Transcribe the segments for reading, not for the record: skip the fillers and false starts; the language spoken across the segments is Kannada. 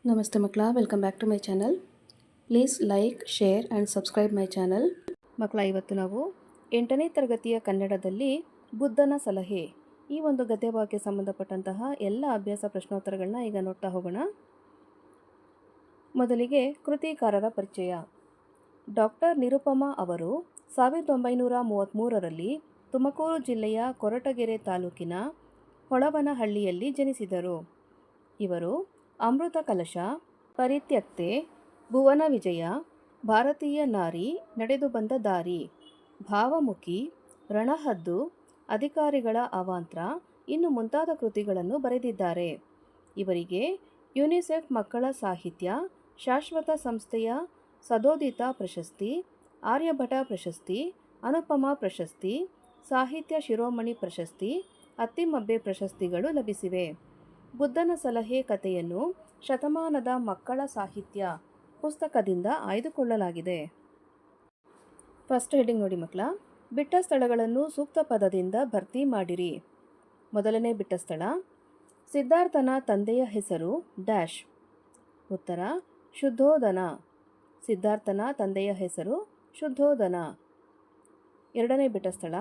ನಮಸ್ತೆ ಮಕ್ಕಳ, welcome back to my channel. Please like, share and subscribe my channel. ಮಕ್ಕಳ, ಇವತ್ತು ನಾವು 8ನೇ ತರಗತಿಯ ಕನ್ನಡದಲ್ಲಿ ಬುದ್ಧನ ಸಲಹೆ ಈ ಒಂದು ಗದ್ಯಭಾಗಕ್ಕೆ ಸಂಬಂಧಪಟ್ಟಂತಹ ಎಲ್ಲ ಅಭ್ಯಾಸ ಪ್ರಶ್ನೋತ್ತರಗಳನ್ನ ಈಗ ನೋಡ್ತಾ ಹೋಗೋಣ. ಮೊದಲಿಗೆ ಕೃತಿಕಾರರ ಪರಿಚಯ. ಡಾಕ್ಟರ್ ನಿರುಪಮಾ ಅವರು 1933ರಲ್ಲಿ ತುಮಕೂರು ಜಿಲ್ಲೆಯ ಕೊರಟಗೆರೆ ತಾಲೂಕಿನ ಹೊಳವನಹಳ್ಳಿಯಲ್ಲಿ ಜನಿಸಿದರು. ಇವರು ಅಮೃತ ಕಲಶ, ಪರಿತ್ಯಕ್ತೆ, ಭುವನ ವಿಜಯ, ಭಾರತೀಯ ನಾರಿ, ನಡೆದು ಬಂದ ದಾರಿ, ಭಾವಮುಖಿ, ರಣಹದ್ದು, ಅಧಿಕಾರಿಗಳ ಅವಾಂತರ ಇನ್ನು ಮುಂತಾದ ಕೃತಿಗಳನ್ನು ಬರೆದಿದ್ದಾರೆ. ಇವರಿಗೆ ಯುನಿಸೆಫ್ ಮಕ್ಕಳ ಸಾಹಿತ್ಯ, ಶಾಶ್ವತ ಸಂಸ್ಥೆಯ ಸದೋದಿತ ಪ್ರಶಸ್ತಿ, ಆರ್ಯಭಟ ಪ್ರಶಸ್ತಿ, ಅನುಪಮ ಪ್ರಶಸ್ತಿ, ಸಾಹಿತ್ಯ ಶಿರೋಮಣಿ ಪ್ರಶಸ್ತಿ, ಅತ್ತಿಮಬ್ಬೆ ಪ್ರಶಸ್ತಿಗಳು ಲಭಿಸಿವೆ. ಬುದ್ಧನ ಸಲಹೆ ಕಥೆಯನ್ನು ಶತಮಾನದ ಮಕ್ಕಳ ಸಾಹಿತ್ಯ ಪುಸ್ತಕದಿಂದ ಆಯ್ದುಕೊಳ್ಳಲಾಗಿದೆ. ಫಸ್ಟ್ ಹೆಡಿಂಗ್ ನೋಡಿ ಮಕ್ಕಳ. ಬಿಟ್ಟ ಸ್ಥಳಗಳನ್ನು ಸೂಕ್ತ ಪದದಿಂದ ಭರ್ತಿ ಮಾಡಿರಿ. ಮೊದಲನೇ ಬಿಟ್ಟ ಸ್ಥಳ, ಸಿದ್ಧಾರ್ಥನ ತಂದೆಯ ಹೆಸರು ಡ್ಯಾಶ್. ಉತ್ತರ ಶುದ್ಧೋಧನ. ಸಿದ್ಧಾರ್ಥನ ತಂದೆಯ ಹೆಸರು ಶುದ್ಧೋಧನ. ಎರಡನೇ ಬಿಟ್ಟ ಸ್ಥಳ,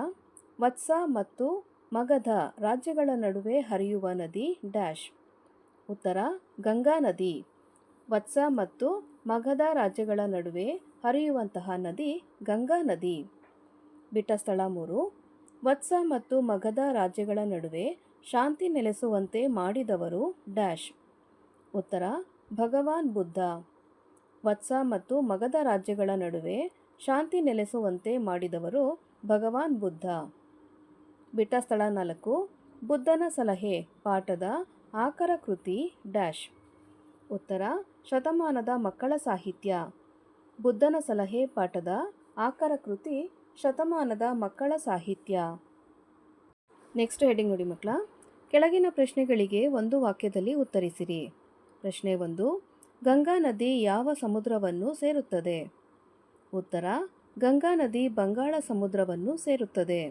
ವತ್ಸ ಮತ್ತು ಮಗಧ ರಾಜ್ಯಗಳ ನಡುವೆ ಹರಿಯುವ ನದಿ ಡ್ಯಾಶ್. ಉತ್ತರ ಗಂಗಾ ನದಿ. ವತ್ಸ ಮತ್ತು ಮಗಧ ರಾಜ್ಯಗಳ ನಡುವೆ ಹರಿಯುವಂತಹ ನದಿ ಗಂಗಾ ನದಿ. ಬಿಟ್ಟ ಸ್ಥಳ 3, ವತ್ಸ ಮತ್ತು ಮಗಧ ರಾಜ್ಯಗಳ ನಡುವೆ ಶಾಂತಿ ನೆಲೆಸುವಂತೆ ಮಾಡಿದವರು ಡ್ಯಾಶ್. ಉತ್ತರ ಭಗವಾನ್ ಬುದ್ಧ. ವತ್ಸ ಮತ್ತು ಮಗಧ ರಾಜ್ಯಗಳ ನಡುವೆ ಶಾಂತಿ ನೆಲೆಸುವಂತೆ ಮಾಡಿದವರು ಭಗವಾನ್ ಬುದ್ಧ. ಬಿಟ್ಟ ಸ್ಥಳ 4, ಬುದ್ಧನ ಸಲಹೆ ಪಾಠದ ಆಕರ ಕೃತಿ ಡ್ಯಾಶ್. ಉತ್ತರ ಶತಮಾನದ ಮಕ್ಕಳ ಸಾಹಿತ್ಯ. ಬುದ್ಧನ ಸಲಹೆ ಪಾಠದ ಆಕರ ಕೃತಿ ಶತಮಾನದ ಮಕ್ಕಳ ಸಾಹಿತ್ಯ. ನೆಕ್ಸ್ಟ್ ಹೆಡಿಂಗ್ ನೋಡಿ ಮಕ್ಕಳ. ಕೆಳಗಿನ ಪ್ರಶ್ನೆಗಳಿಗೆ ಒಂದು ವಾಕ್ಯದಲ್ಲಿ ಉತ್ತರಿಸಿರಿ. ಪ್ರಶ್ನೆ 1, ಗಂಗಾ ನದಿ ಯಾವ ಸಮುದ್ರವನ್ನು ಸೇರುತ್ತದೆ? ಉತ್ತರ ಗಂಗಾ ನದಿ ಬಂಗಾಳ ಸಮುದ್ರವನ್ನು ಸೇರುತ್ತದೆ.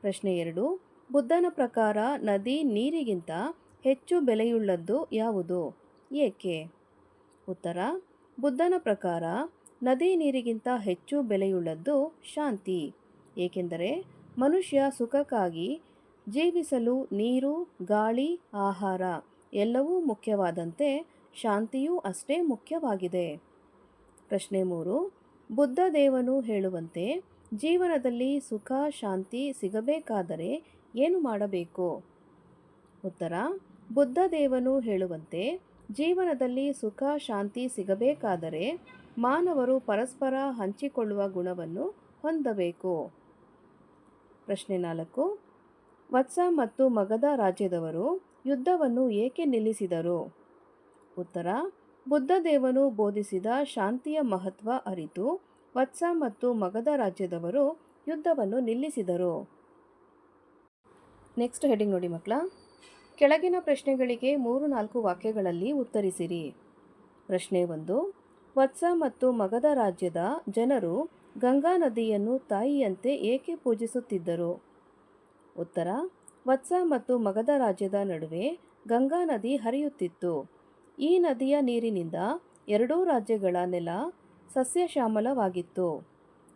ಪ್ರಶ್ನೆ 2, ಬುದ್ಧನ ಪ್ರಕಾರ ನದಿ ನೀರಿಗಿಂತ ಹೆಚ್ಚು ಬೆಲೆಯುಳ್ಳದ್ದು ಯಾವುದು, ಏಕೆ? ಉತ್ತರ ಬುದ್ಧನ ಪ್ರಕಾರ ನದಿ ನೀರಿಗಿಂತ ಹೆಚ್ಚು ಬೆಲೆಯುಳ್ಳದ್ದು ಶಾಂತಿ. ಏಕೆಂದರೆ ಮನುಷ್ಯ ಸುಖಕ್ಕಾಗಿ ಜೀವಿಸಲು ನೀರು, ಗಾಳಿ, ಆಹಾರ ಎಲ್ಲವೂ ಮುಖ್ಯವಾದಂತೆ ಶಾಂತಿಯೂ ಅಷ್ಟೇ ಮುಖ್ಯವಾಗಿದೆ. ಪ್ರಶ್ನೆ 3, ಬುದ್ಧ ದೇವನು ಹೇಳುವಂತೆ ಜೀವನದಲ್ಲಿ ಸುಖ ಶಾಂತಿ ಸಿಗಬೇಕಾದರೆ ಏನು ಮಾಡಬೇಕು? ಉತ್ತರ ಬುದ್ಧ ದೇವನು ಹೇಳುವಂತೆ ಜೀವನದಲ್ಲಿ ಸುಖ ಶಾಂತಿ ಸಿಗಬೇಕಾದರೆ ಮಾನವರು ಪರಸ್ಪರ ಹಂಚಿಕೊಳ್ಳುವ ಗುಣವನ್ನು ಹೊಂದಬೇಕು. ಪ್ರಶ್ನೆ 4, ವತ್ಸ ಮತ್ತು ಮಗಧ ರಾಜ್ಯದವರು ಯುದ್ಧವನ್ನು ಏಕೆ ನಿಲ್ಲಿಸಿದರು? ಉತ್ತರ ಬುದ್ಧ ದೇವನು ಬೋಧಿಸಿದ ಶಾಂತಿಯ ಮಹತ್ವ ಅರಿತು ವತ್ಸ ಮತ್ತು ಮಗಧ ರಾಜ್ಯದವರು ಯುದ್ಧವನ್ನು ನಿಲ್ಲಿಸಿದರು. ನೆಕ್ಸ್ಟ್ ಹೆಡಿಂಗ್ ನೋಡಿ ಮಕ್ಕಳ. ಕೆಳಗಿನ ಪ್ರಶ್ನೆಗಳಿಗೆ 3-4 ವಾಕ್ಯಗಳಲ್ಲಿ ಉತ್ತರಿಸಿರಿ. ಪ್ರಶ್ನೆ 1, ವತ್ಸ ಮತ್ತು ಮಗಧ ರಾಜ್ಯದ ಜನರು ಗಂಗಾ ನದಿಯನ್ನು ತಾಯಿಯಂತೆ ಏಕೆ ಪೂಜಿಸುತ್ತಿದ್ದರು? ಉತ್ತರ ವತ್ಸ ಮತ್ತು ಮಗಧ ರಾಜ್ಯದ ನಡುವೆ ಗಂಗಾ ನದಿ ಹರಿಯುತ್ತಿತ್ತು. ಈ ನದಿಯ ನೀರಿನಿಂದ ಎರಡೂ ರಾಜ್ಯಗಳ ನೆಲ ಸಸ್ಯಶ್ಯಾಮಲವಾಗಿತ್ತು.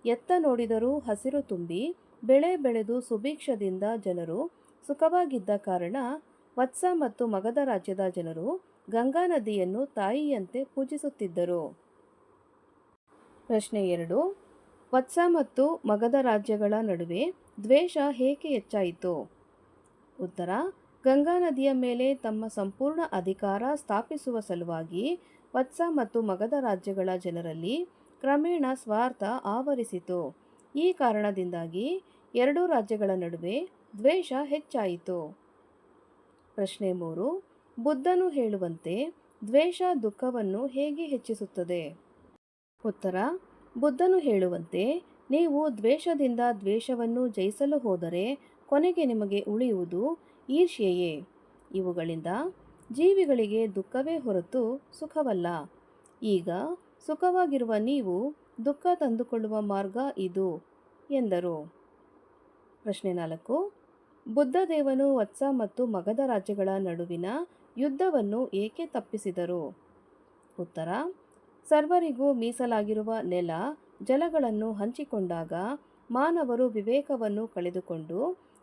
ಎತ್ತ ನೋಡಿದರೂ ಹಸಿರು ತುಂಬಿ ಬೆಳೆ ಬೆಳೆದು ಸುಭಿಕ್ಷದಿಂದ ಜನರು ಸುಖವಾಗಿದ್ದ ಕಾರಣ ವತ್ಸ ಮತ್ತು ಮಗಧ ರಾಜ್ಯದ ಜನರು ಗಂಗಾ ನದಿಯನ್ನು ತಾಯಿಯಂತೆ ಪೂಜಿಸುತ್ತಿದ್ದರು. ಪ್ರಶ್ನೆ 2, ವತ್ಸ ಮತ್ತು ಮಗಧ ರಾಜ್ಯಗಳ ನಡುವೆ ದ್ವೇಷ ಏಕೆ ಹೆಚ್ಚಾಯಿತು? ಉತ್ತರ ಗಂಗಾ ನದಿಯ ಮೇಲೆ ತಮ್ಮ ಸಂಪೂರ್ಣ ಅಧಿಕಾರ ಸ್ಥಾಪಿಸುವ ಸಲುವಾಗಿ ವತ್ಸ ಮತ್ತು ಮಗಧ ರಾಜ್ಯಗಳ ಜನರಲ್ಲಿ ಕ್ರಮೇಣ ಸ್ವಾರ್ಥ ಆವರಿಸಿತು. ಈ ಕಾರಣದಿಂದಾಗಿ ಎರಡೂ ರಾಜ್ಯಗಳ ನಡುವೆ ದ್ವೇಷ ಹೆಚ್ಚಾಯಿತು. ಪ್ರಶ್ನೆ 3, ಬುದ್ಧನು ಹೇಳುವಂತೆ ದ್ವೇಷ ದುಃಖವನ್ನು ಹೇಗೆ ಹೆಚ್ಚಿಸುತ್ತದೆ? ಉತ್ತರ ಬುದ್ಧನು ಹೇಳುವಂತೆ ನೀವು ದ್ವೇಷದಿಂದ ದ್ವೇಷವನ್ನು ಜಯಿಸಲು ಹೋದರೆ ಕೊನೆಗೆ ನಿಮಗೆ ಉಳಿಯುವುದು ಈರ್ಷ್ಯೆಯೇ. ಇವುಗಳಿಂದ ಜೀವಿಗಳಿಗೆ ದುಃಖವೇ ಹೊರತು ಸುಖವಲ್ಲ. ಈಗ ಸುಖವಾಗಿರುವ ನೀವು ದುಃಖ ತಂದುಕೊಳ್ಳುವ ಮಾರ್ಗ ಇದು ಎಂದರು. ಪ್ರಶ್ನೆ 4, ಬುದ್ಧ ದೇವನು ವತ್ಸ ಮತ್ತು ಮಗಧ ರಾಜ್ಯಗಳ ನಡುವಿನ ಯುದ್ಧವನ್ನು ಏಕೆ ತಪ್ಪಿಸಿದರು? ಉತ್ತರ: ಸರ್ವರಿಗೂ ಮೀಸಲಾಗಿರುವ ನೆಲ ಜಲಗಳನ್ನು ಹಂಚಿಕೊಂಡಾಗ ಮಾನವರು ವಿವೇಕವನ್ನು ಕಳೆದುಕೊಂಡು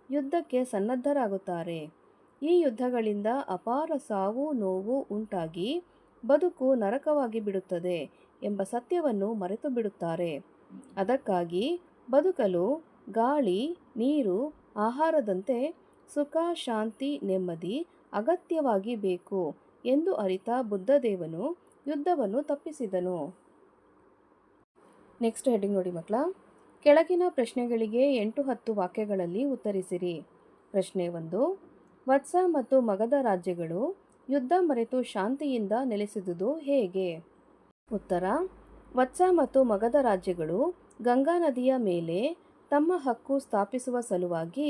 ಯುದ್ಧಕ್ಕೆ ಸನ್ನದ್ಧರಾಗುತ್ತಾರೆ. ಈ ಯುದ್ಧಗಳಿಂದ ಅಪಾರ ಸಾವು ನೋವು ಉಂಟಾಗಿ ಬದುಕು ನರಕವಾಗಿ ಬಿಡುತ್ತದೆ ಎಂಬ ಸತ್ಯವನ್ನು ಮರೆತು ಬಿಡುತ್ತಾರೆ. ಅದಕ್ಕಾಗಿ ಬದುಕಲು ಗಾಳಿ, ನೀರು, ಆಹಾರದಂತೆ ಸುಖ, ಶಾಂತಿ, ನೆಮ್ಮದಿ ಅಗತ್ಯವಾಗಿ ಬೇಕು ಎಂದು ಅರಿತ ಬುದ್ಧದೇವನು ಯುದ್ಧವನ್ನು ತಪ್ಪಿಸಿದನು. ನೆಕ್ಸ್ಟ್ ಹೆಡ್ಡಿಂಗ್ ನೋಡಿ ಮಕ್ಕಳ. ಕೆಳಗಿನ ಪ್ರಶ್ನೆಗಳಿಗೆ 8-10 ವಾಕ್ಯಗಳಲ್ಲಿ ಉತ್ತರಿಸಿರಿ. ಪ್ರಶ್ನೆ 1. ವತ್ಸ ಮತ್ತು ಮಗಧ ರಾಜ್ಯಗಳು ಯುದ್ಧ ಮರೆತು ಶಾಂತಿಯಿಂದ ನೆಲೆಸಿದುದು ಹೇಗೆ? ಉತ್ತರ: ವತ್ಸ ಮತ್ತು ಮಗಧ ರಾಜ್ಯಗಳು ಗಂಗಾ ನದಿಯ ಮೇಲೆ ತಮ್ಮ ಹಕ್ಕು ಸ್ಥಾಪಿಸುವ ಸಲುವಾಗಿ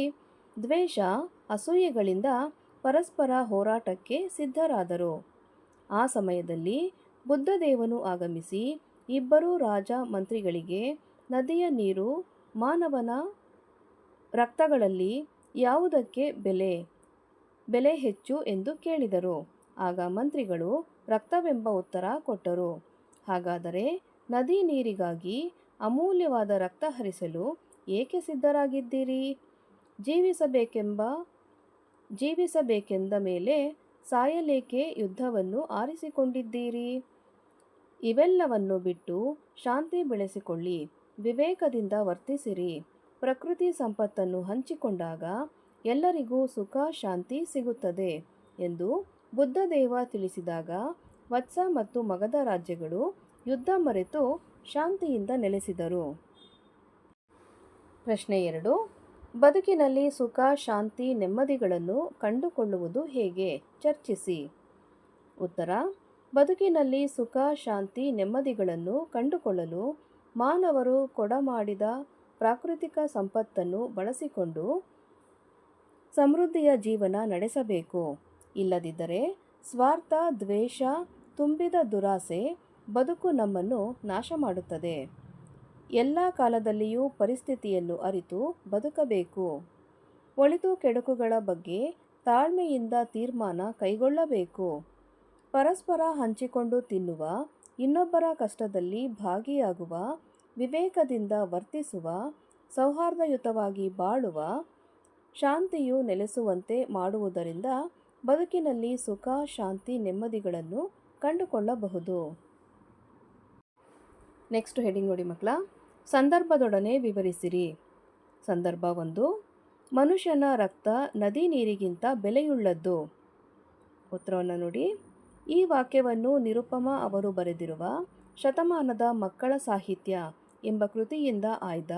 ದ್ವೇಷ, ಅಸೂಯೆಗಳಿಂದ ಪರಸ್ಪರ ಹೋರಾಟಕ್ಕೆ ಸಿದ್ಧರಾದರು. ಆ ಸಮಯದಲ್ಲಿ ಬುದ್ಧದೇವನು ಆಗಮಿಸಿ ಇಬ್ಬರೂ ರಾಜ ಮಂತ್ರಿಗಳಿಗೆ ನದಿಯ ನೀರು, ಮಾನವನ ರಕ್ತಗಳಲ್ಲಿ ಯಾವುದಕ್ಕೆ ಬೆಲೆ ಹೆಚ್ಚು ಎಂದು ಕೇಳಿದರು. ಆಗ ಮಂತ್ರಿಗಳು ರಕ್ತವೆಂಬ ಉತ್ತರ ಕೊಟ್ಟರು. ಹಾಗಾದರೆ ನದಿ ನೀರಿಗಾಗಿ ಅಮೂಲ್ಯವಾದ ರಕ್ತ ಹರಿಸಲು ಏಕೆ ಸಿದ್ಧರಾಗಿದ್ದೀರಿ? ಜೀವಿಸಬೇಕೆಂದ ಮೇಲೆ ಸಾಯಲೇಕೆ ಯುದ್ಧವನ್ನು ಆರಿಸಿಕೊಂಡಿದ್ದೀರಿ? ಇವೆಲ್ಲವನ್ನು ಬಿಟ್ಟು ಶಾಂತಿ ಬೆಳೆಸಿಕೊಳ್ಳಿ, ವಿವೇಕದಿಂದ ವರ್ತಿಸಿರಿ. ಪ್ರಕೃತಿ ಸಂಪತ್ತನ್ನು ಹಂಚಿಕೊಂಡಾಗ ಎಲ್ಲರಿಗೂ ಸುಖ, ಶಾಂತಿ ಸಿಗುತ್ತದೆ ಎಂದು ಬುದ್ಧದೇವ ತಿಳಿಸಿದಾಗ ವತ್ಸ ಮತ್ತು ಮಗಧ ರಾಜ್ಯಗಳು ಯುದ್ಧ ಮರೆತು ಶಾಂತಿಯಿಂದ ನೆಲೆಸಿದರು. ಪ್ರಶ್ನೆ 2. ಬದುಕಿನಲ್ಲಿ ಸುಖ, ಶಾಂತಿ, ನೆಮ್ಮದಿಗಳನ್ನು ಕಂಡುಕೊಳ್ಳುವುದು ಹೇಗೆ? ಚರ್ಚಿಸಿ. ಉತ್ತರ: ಬದುಕಿನಲ್ಲಿ ಸುಖ, ಶಾಂತಿ, ನೆಮ್ಮದಿಗಳನ್ನು ಕಂಡುಕೊಳ್ಳಲು ಮಾನವರು ಕೊಡಮಾಡಿದ ಪ್ರಾಕೃತಿಕ ಸಂಪತ್ತನ್ನು ಬಳಸಿಕೊಂಡು ಸಮೃದ್ಧಿಯ ಜೀವನ ನಡೆಸಬೇಕು. ಇಲ್ಲದಿದ್ದರೆ ಸ್ವಾರ್ಥ, ದ್ವೇಷ ತುಂಬಿದ ದುರಾಸೆ ಬದುಕು ನಮ್ಮನ್ನು ನಾಶ ಮಾಡುತ್ತದೆ. ಎಲ್ಲ ಕಾಲದಲ್ಲಿಯೂ ಪರಿಸ್ಥಿತಿಯನ್ನು ಅರಿತು ಬದುಕಬೇಕು. ಒಳಿತು ಕೆಡುಕುಗಳ ಬಗ್ಗೆ ತಾಳ್ಮೆಯಿಂದ ತೀರ್ಮಾನ ಕೈಗೊಳ್ಳಬೇಕು. ಪರಸ್ಪರ ಹಂಚಿಕೊಂಡು ತಿನ್ನುವ, ಇನ್ನೊಬ್ಬರ ಕಷ್ಟದಲ್ಲಿ ಭಾಗಿಯಾಗುವ, ವಿವೇಕದಿಂದ ವರ್ತಿಸುವ, ಸೌಹಾರ್ದಯುತವಾಗಿ ಬಾಳುವ, ಶಾಂತಿಯು ನೆಲೆಸುವಂತೆ ಮಾಡುವುದರಿಂದ ಬದುಕಿನಲ್ಲಿ ಸುಖ, ಶಾಂತಿ, ನೆಮ್ಮದಿಗಳನ್ನು ಕಂಡುಕೊಳ್ಳಬಹುದು. ನೆಕ್ಸ್ಟ್ ಹೆಡಿಂಗ್ ನೋಡಿ ಮಕ್ಕಳ. ಸಂದರ್ಭದೊಡನೆ ವಿವರಿಸಿರಿ. ಸಂದರ್ಭ 1. ಮನುಷ್ಯನ ರಕ್ತ ನದಿ ನೀರಿಗಿಂತ ಬೆಲೆಯುಳ್ಳದ್ದು. ಉತ್ತರವನ್ನು ನೋಡಿ. ಈ ವಾಕ್ಯವನ್ನು ನಿರುಪಮಾ ಅವರು ಬರೆದಿರುವ ಶತಮಾನದ ಮಕ್ಕಳ ಸಾಹಿತ್ಯ ಎಂಬ ಕೃತಿಯಿಂದ ಆಯ್ದ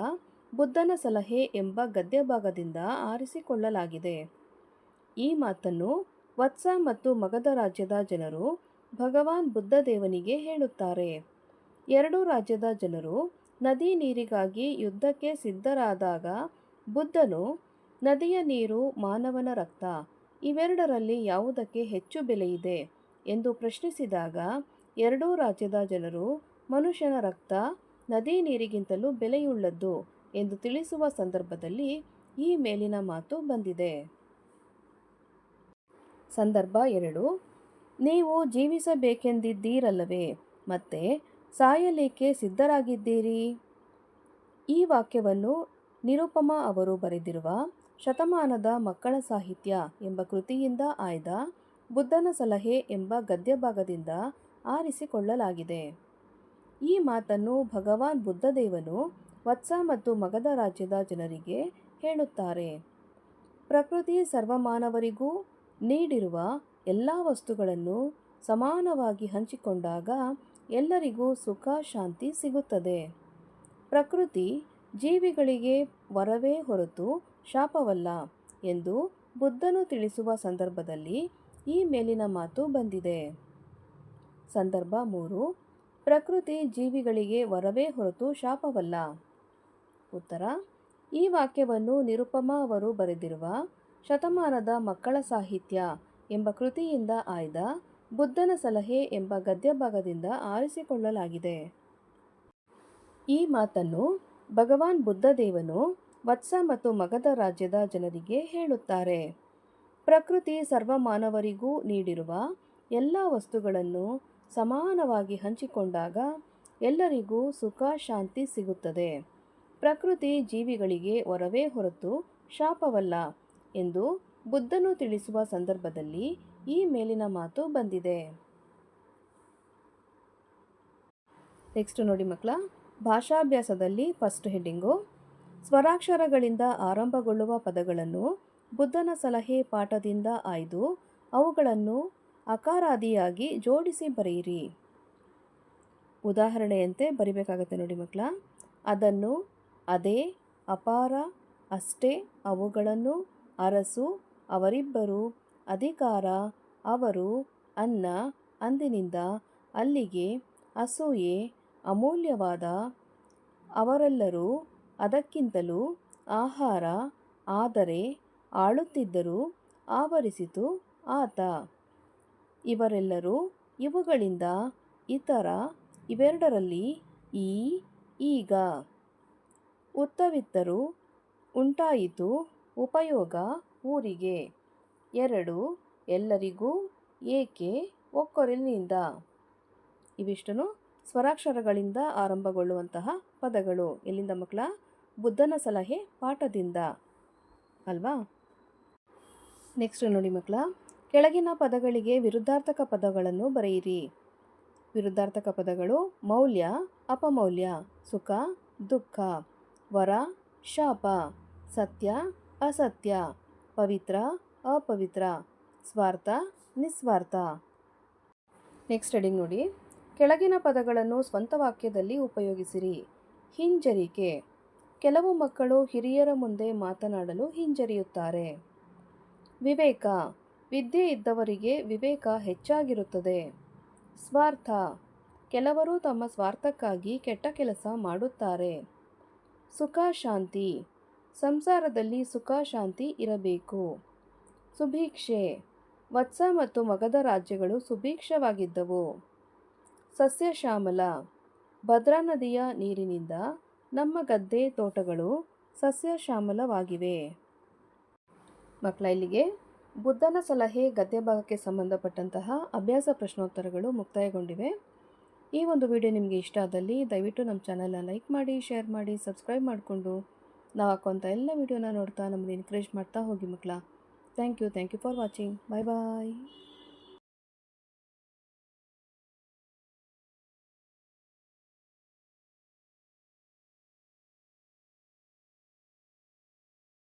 ಬುದ್ಧನ ಸಲಹೆ ಎಂಬ ಗದ್ಯಭಾಗದಿಂದ ಆರಿಸಿಕೊಳ್ಳಲಾಗಿದೆ. ಈ ಮಾತನ್ನು ವತ್ಸ ಮತ್ತು ಮಗಧ ರಾಜ್ಯದ ಜನರು ಭಗವಾನ್ ಬುದ್ಧದೇವನಿಗೆ ಹೇಳುತ್ತಾರೆ. ಎರಡೂ ರಾಜ್ಯದ ಜನರು ನದಿ ನೀರಿಗಾಗಿ ಯುದ್ಧಕ್ಕೆ ಸಿದ್ಧರಾದಾಗ ಬುದ್ಧನು ನದಿಯ ನೀರು, ಮಾನವನ ರಕ್ತ ಇವೆರಡರಲ್ಲಿ ಯಾವುದಕ್ಕೆ ಹೆಚ್ಚು ಬೆಲೆಯಿದೆ ಎಂದು ಪ್ರಶ್ನಿಸಿದಾಗ ಎರಡೂ ರಾಜ್ಯದ ಜನರು ಮನುಷ್ಯನ ರಕ್ತ ನದಿ ನೀರಿಗಿಂತಲೂ ಬೆಲೆಯುಳ್ಳದ್ದು ಎಂದು ತಿಳಿಸುವ ಸಂದರ್ಭದಲ್ಲಿ ಈ ಮೇಲಿನ ಮಾತು ಬಂದಿದೆ. ಸಂದರ್ಭ 2. ನೀವು ಜೀವಿಸಬೇಕೆಂದಿದ್ದೀರಲ್ಲವೇ, ಮತ್ತೆ ಸಾಯಲೇಕೆ ಸಿದ್ಧರಾಗಿದ್ದೀರಿ? ಈ ವಾಕ್ಯವನ್ನು ನಿರುಪಮಾ ಅವರು ಬರೆದಿರುವ ಶತಮಾನದ ಮಕ್ಕಳ ಸಾಹಿತ್ಯ ಎಂಬ ಕೃತಿಯಿಂದ ಆಯ್ದ ಬುದ್ಧನ ಸಲಹೆ ಎಂಬ ಗದ್ಯಭಾಗದಿಂದ ಆರಿಸಿಕೊಳ್ಳಲಾಗಿದೆ. ಈ ಮಾತನ್ನು ಭಗವಾನ್ ಬುದ್ಧದೇವನು ವತ್ಸ ಮತ್ತು ಮಗಧ ರಾಜ್ಯದ ಜನರಿಗೆ ಹೇಳುತ್ತಾರೆ. ಪ್ರಕೃತಿ ಸರ್ವಮಾನವರಿಗೂ ನೀಡಿರುವ ಎಲ್ಲ ವಸ್ತುಗಳನ್ನು ಸಮಾನವಾಗಿ ಹಂಚಿಕೊಂಡಾಗ ಎಲ್ಲರಿಗೂ ಸುಖ, ಶಾಂತಿ ಸಿಗುತ್ತದೆ. ಪ್ರಕೃತಿ ಜೀವಿಗಳಿಗೆ ವರವೇ ಹೊರತು ಶಾಪವಲ್ಲ ಎಂದು ಬುದ್ಧನು ತಿಳಿಸುವ ಸಂದರ್ಭದಲ್ಲಿ ಈ ಮೇಲಿನ ಮಾತು ಬಂದಿದೆ. ಸಂದರ್ಭ 3. ಪ್ರಕೃತಿ ಜೀವಿಗಳಿಗೆ ವರವೇ ಹೊರತು ಶಾಪವಲ್ಲ. ಉತ್ತರ: ಈ ವಾಕ್ಯವನ್ನು ನಿರುಪಮಾ ಅವರು ಬರೆದಿರುವ ಶತಮಾನದ ಮಕ್ಕಳ ಸಾಹಿತ್ಯ ಎಂಬ ಕೃತಿಯಿಂದ ಆಯ್ದ ಬುದ್ಧನ ಸಲಹೆ ಎಂಬ ಗದ್ಯಭಾಗದಿಂದ ಆರಿಸಿಕೊಳ್ಳಲಾಗಿದೆ. ಈ ಮಾತನ್ನು ಭಗವಾನ್ ಬುದ್ಧದೇವನು ವತ್ಸ ಮತ್ತು ಮಗಧ ರಾಜ್ಯದ ಜನರಿಗೆ ಹೇಳುತ್ತಾರೆ. ಪ್ರಕೃತಿ ಸರ್ವಮಾನವರಿಗೂ ನೀಡಿರುವ ಎಲ್ಲ ವಸ್ತುಗಳನ್ನು ಸಮಾನವಾಗಿ ಹಂಚಿಕೊಂಡಾಗ ಎಲ್ಲರಿಗೂ ಸುಖ ಶಾಂತಿ ಸಿಗುತ್ತದೆ. ಪ್ರಕೃತಿ ಜೀವಿಗಳಿಗೆ ವರವೇ ಹೊರತು ಶಾಪವಲ್ಲ ಎಂದು ಬುದ್ಧನು ತಿಳಿಸುವ ಸಂದರ್ಭದಲ್ಲಿ ಈ ಮೇಲಿನ ಮಾತು ಬಂದಿದೆ. ನೆಕ್ಸ್ಟ್ ನೋಡಿ ಮಕ್ಕಳ, ಭಾಷಾಭ್ಯಾಸದಲ್ಲಿ ಫಸ್ಟ್ ಹೆಡ್ಡಿಂಗು ಸ್ವರಾಕ್ಷರಗಳಿಂದ ಆರಂಭಗೊಳ್ಳುವ ಪದಗಳನ್ನು ಬುದ್ಧನ ಸಲಹೆ ಪಾಠದಿಂದ ಆಯ್ದು ಅವುಗಳನ್ನು ಅಕಾರಾದಿಯಾಗಿ ಜೋಡಿಸಿ ಬರೆಯಿರಿ. ಉದಾಹರಣೆಯಂತೆ ಬರಿಬೇಕಾಗತ್ತೆ ನೋಡಿ ಮಕ್ಕಳ. ಅದನ್ನು, ಅದೇ, ಅಪಾರ, ಅಷ್ಟೇ, ಅವುಗಳನ್ನು, ಅರಸು, ಅವರಿಬ್ಬರು, ಅಧಿಕಾರ, ಅವರು, ಅನ್ನ, ಅಂದಿನಿಂದ, ಅಲ್ಲಿಗೆ, ಅಸೂಯೆ, ಅಮೂಲ್ಯವಾದ, ಅವರೆಲ್ಲರೂ, ಅದಕ್ಕಿಂತಲೂ, ಆಹಾರ, ಆದರೆ, ಆಳುತ್ತಿದ್ದರು, ಆವರಿಸಿತು, ಆತ, ಇವರೆಲ್ಲರೂ, ಇವುಗಳಿಂದ, ಇತರ, ಇವೆರಡರಲ್ಲಿ, ಈ, ಈಗ, ಉತ್ತವಿತ್ತರು, ಉಂಟಾಯಿತು, ಉಪಯೋಗ, ಊರಿಗೆ, ಎರಡು, ಎಲ್ಲರಿಗೂ, ಏಕೆ, ಒಕ್ಕೊರಲಿನಿಂದ. ಇವಿಷ್ಟನ್ನು ಸ್ವರಾಕ್ಷರಗಳಿಂದ ಆರಂಭಗೊಳ್ಳುವಂತಹ ಪದಗಳು. ಎಲ್ಲಿಂದ ಮಕ್ಕಳ? ಬುದ್ಧನ ಸಲಹೆ ಪಾಠದಿಂದ ಅಲ್ವಾ? ನೆಕ್ಸ್ಟ್ ನೋಡಿ ಮಕ್ಕಳ, ಕೆಳಗಿನ ಪದಗಳಿಗೆ ವಿರುದ್ಧಾರ್ಥಕ ಪದಗಳನ್ನು ಬರೆಯಿರಿ. ವಿರುದ್ಧಾರ್ಥಕ ಪದಗಳು: ಮೌಲ್ಯ, ಅಪಮೌಲ್ಯ, ಸುಖ, ದುಃಖ, ವರ, ಶಾಪ, ಸತ್ಯ, ಅಸತ್ಯ, ಪವಿತ್ರ, ಅಪವಿತ್ರ, ಸ್ವಾರ್ಥ, ನಿಸ್ವಾರ್ಥ. ನೆಕ್ಸ್ಟ್ ಹೆಡಿಂಗ್ ನೋಡಿ, ಕೆಳಗಿನ ಪದಗಳನ್ನು ಸ್ವಂತ ವಾಕ್ಯದಲ್ಲಿ ಉಪಯೋಗಿಸಿರಿ. ಹಿಂಜರಿಕೆ: ಕೆಲವು ಮಕ್ಕಳು ಹಿರಿಯರ ಮುಂದೆ ಮಾತನಾಡಲು ಹಿಂಜರಿಯುತ್ತಾರೆ. ವಿವೇಕ: ವಿದ್ಯೆ ಇದ್ದವರಿಗೆ ವಿವೇಕ ಹೆಚ್ಚಾಗಿರುತ್ತದೆ. ಸ್ವಾರ್ಥ: ಕೆಲವರು ತಮ್ಮ ಸ್ವಾರ್ಥಕ್ಕಾಗಿ ಕೆಟ್ಟ ಕೆಲಸ ಮಾಡುತ್ತಾರೆ. ಸುಖ ಶಾಂತಿ: ಸಂಸಾರದಲ್ಲಿ ಸುಖ ಶಾಂತಿ ಇರಬೇಕು. ಸುಭಿಕ್ಷೆ: ವತ್ಸ ಮತ್ತು ಮಗಧ ರಾಜ್ಯಗಳು ಸುಭಿಕ್ಷವಾಗಿದ್ದವು. ಸಸ್ಯಶ್ಯಾಮಲ: ಭದ್ರಾ ನದಿಯ ನೀರಿನಿಂದ ನಮ್ಮ ಗದ್ದೆ ತೋಟಗಳು ಸಸ್ಯಶ್ಯಾಮಲವಾಗಿವೆ. ಮಕ್ಕಳ, ಇಲ್ಲಿಗೆ ಬುದ್ಧನ ಸಲಹೆ ಗದ್ಯ ಭಾಗಕ್ಕೆ ಸಂಬಂಧಪಟ್ಟಂತಹ ಅಭ್ಯಾಸ ಪ್ರಶ್ನೋತ್ತರಗಳು ಮುಕ್ತಾಯಗೊಂಡಿವೆ. ಈ ಒಂದು ವಿಡಿಯೋ ನಿಮಗೆ ಇಷ್ಟ ಆದಲ್ಲಿ ದಯವಿಟ್ಟು ನಮ್ಮ ಚಾನಲ್ನ ಲೈಕ್ ಮಾಡಿ, ಶೇರ್ ಮಾಡಿ, ಸಬ್ಸ್ಕ್ರೈಬ್ ಮಾಡಿಕೊಂಡು ನಾವು ಹಾಕುವಂಥ ಎಲ್ಲ ವಿಡಿಯೋನ ನೋಡ್ತಾ ನಮ್ಮನ್ನು ಎನ್ಕರೇಜ್ ಮಾಡ್ತಾ ಹೋಗಿ ಮಕ್ಕಳ. Thank you for watching. Bye bye.